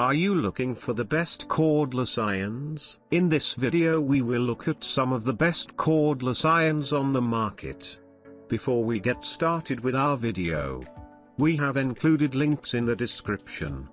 Are you looking for the best cordless irons? In this video we will look at some of the best cordless irons on the market. Before we get started with our video, we have included links in the description.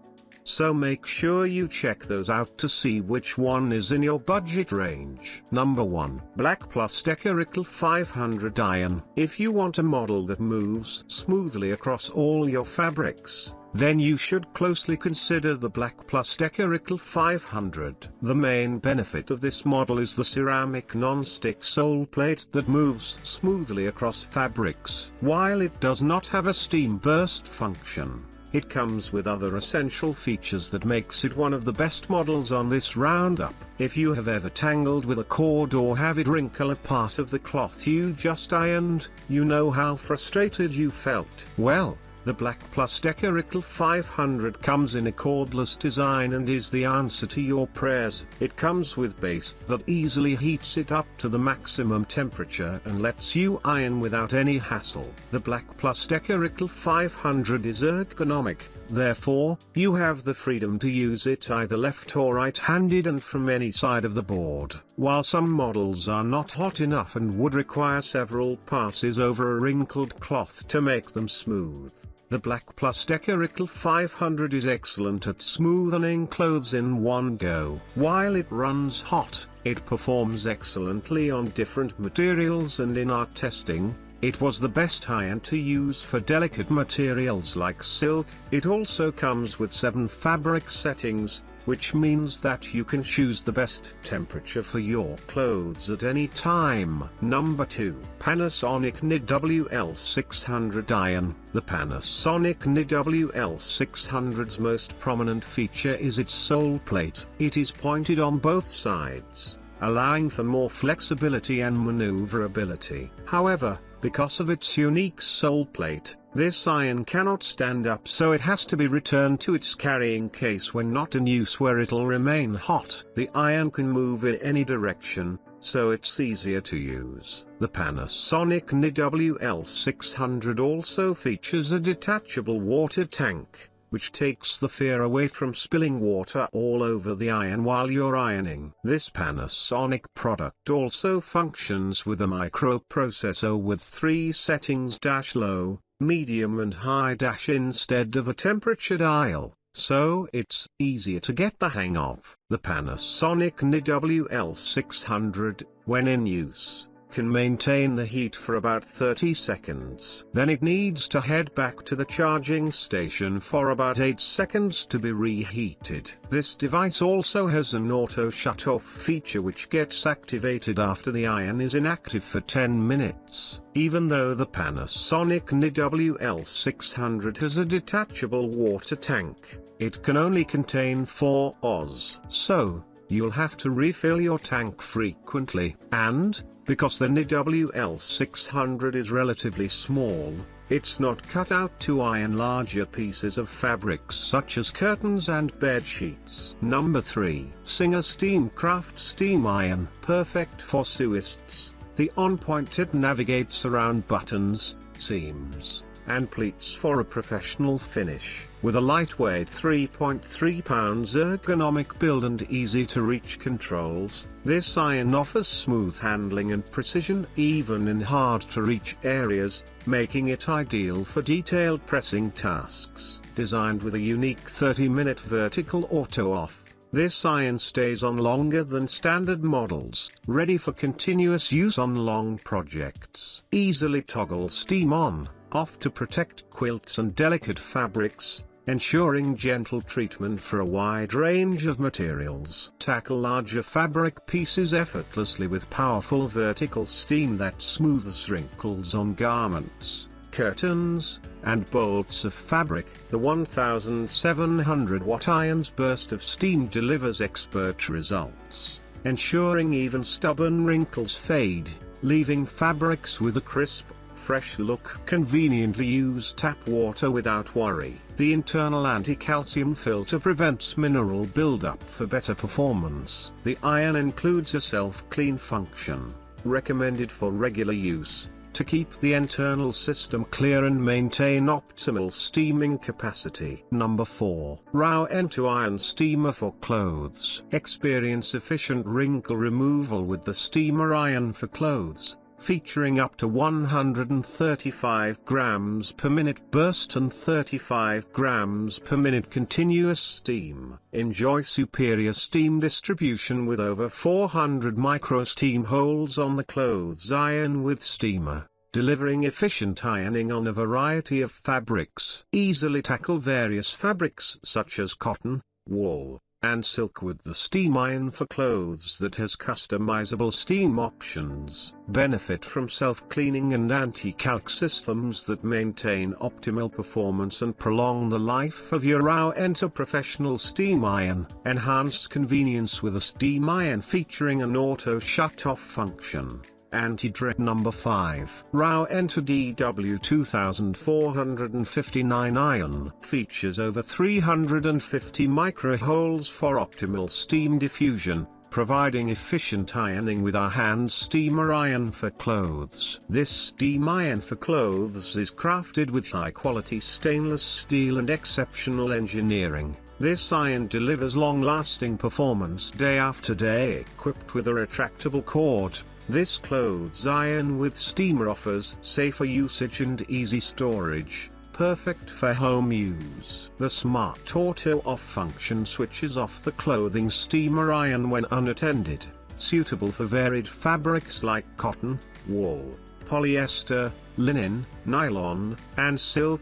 So make sure you check those out to see which one is in your budget range. Number 1. Black+Decker 500 iron. If you want a model that moves smoothly across all your fabrics, then you should closely consider the Black+Decker 500. The main benefit of this model is the ceramic non-stick sole plate that moves smoothly across fabrics. While it does not have a steam burst function, it comes with other essential features that makes it one of the best models on this roundup. If you have ever tangled with a cord or have it wrinkle a part of the cloth you just ironed, you know how frustrated you felt. Well, the Black+Decker 500 comes in a cordless design and is the answer to your prayers. It comes with base that easily heats it up to the maximum temperature and lets you iron without any hassle. The Black+Decker 500 is ergonomic, therefore, you have the freedom to use it either left or right-handed and from any side of the board. While some models are not hot enough and would require several passes over a wrinkled cloth to make them smooth, the Black+Decker 500 is excellent at smoothing clothes in one go. While it runs hot, it performs excellently on different materials, and in our testing, it was the best iron to use for delicate materials like silk. It also comes with 7 fabric settings, which means that you can choose the best temperature for your clothes at any time. Number 2. Panasonic NID-WL600 iron. The Panasonic NID-WL600's most prominent feature is its sole plate. It is pointed on both sides, allowing for more flexibility and maneuverability. However, because of its unique sole plate, this iron cannot stand up, so it has to be returned to its carrying case when not in use, where it'll remain hot. The iron can move in any direction, so it's easier to use. The Panasonic NID-WL600 also features a detachable water tank, which takes the fear away from spilling water all over the iron while you're ironing. This Panasonic product also functions with a microprocessor with 3 settings: low, medium and high instead of a temperature dial, so it's easier to get the hang of. The Panasonic NID-WL600, when in use, can maintain the heat for about 30 seconds. Then it needs to head back to the charging station for about 8 seconds to be reheated. This device also has an auto shut-off feature which gets activated after the iron is inactive for 10 minutes. Even though the Panasonic NID-WL600 has a detachable water tank, it can only contain 4 Oz. So, you'll have to refill your tank frequently. And, because the NID-WL600 is relatively small, it's not cut out to iron larger pieces of fabrics such as curtains and bed sheets. Number 3. Singer SteamCraft Steam Iron. Perfect for sewists. The on-point tip navigates around buttons, seams, and pleats for a professional finish. With a lightweight 3.3 pounds ergonomic build and easy-to-reach controls, this iron offers smooth handling and precision even in hard-to-reach areas, making it ideal for detailed pressing tasks. Designed with a unique 30-minute vertical auto-off, this iron stays on longer than standard models, ready for continuous use on long projects. Easily toggle steam on, off to protect quilts and delicate fabrics, ensuring gentle treatment for a wide range of materials. Tackle larger fabric pieces effortlessly with powerful vertical steam that smooths wrinkles on garments, curtains, and bolts of fabric. The 1700 watt iron's burst of steam delivers expert results, ensuring even stubborn wrinkles fade, leaving fabrics with a crisp, fresh look. Conveniently use tap water without worry. The internal anti-calcium filter prevents mineral buildup for better performance. The iron includes a self-clean function, recommended for regular use, to keep the internal system clear and maintain optimal steaming capacity. Number 4. Rowenta Iron Steamer for Clothes. Experience efficient wrinkle removal with the steamer iron for clothes, featuring up to 135 grams per minute burst and 35 grams per minute continuous steam. Enjoy superior steam distribution with over 400 micro steam holes on the clothes iron with steamer, delivering efficient ironing on a variety of fabrics. Easily tackle various fabrics such as cotton, wool, and silk with the steam iron for clothes that has customizable steam options. Benefit from self-cleaning and anti-calc systems that maintain optimal performance and prolong the life of your Rowenta professional steam iron. Enhanced convenience with a steam iron featuring an auto shut-off function. Anti-drip. Number 5. Rowenta DW2459 iron features over 350 micro holes for optimal steam diffusion, providing efficient ironing with our hand steamer iron for clothes. This steam iron for clothes is crafted with high-quality stainless steel and exceptional engineering. This iron delivers long-lasting performance day after day. Equipped with a retractable cord, this clothes iron with steamer offers safer usage and easy storage, perfect for home use. The smart auto-off function switches off the clothing steamer iron when unattended, suitable for varied fabrics like cotton, wool, polyester, linen, nylon, and silk.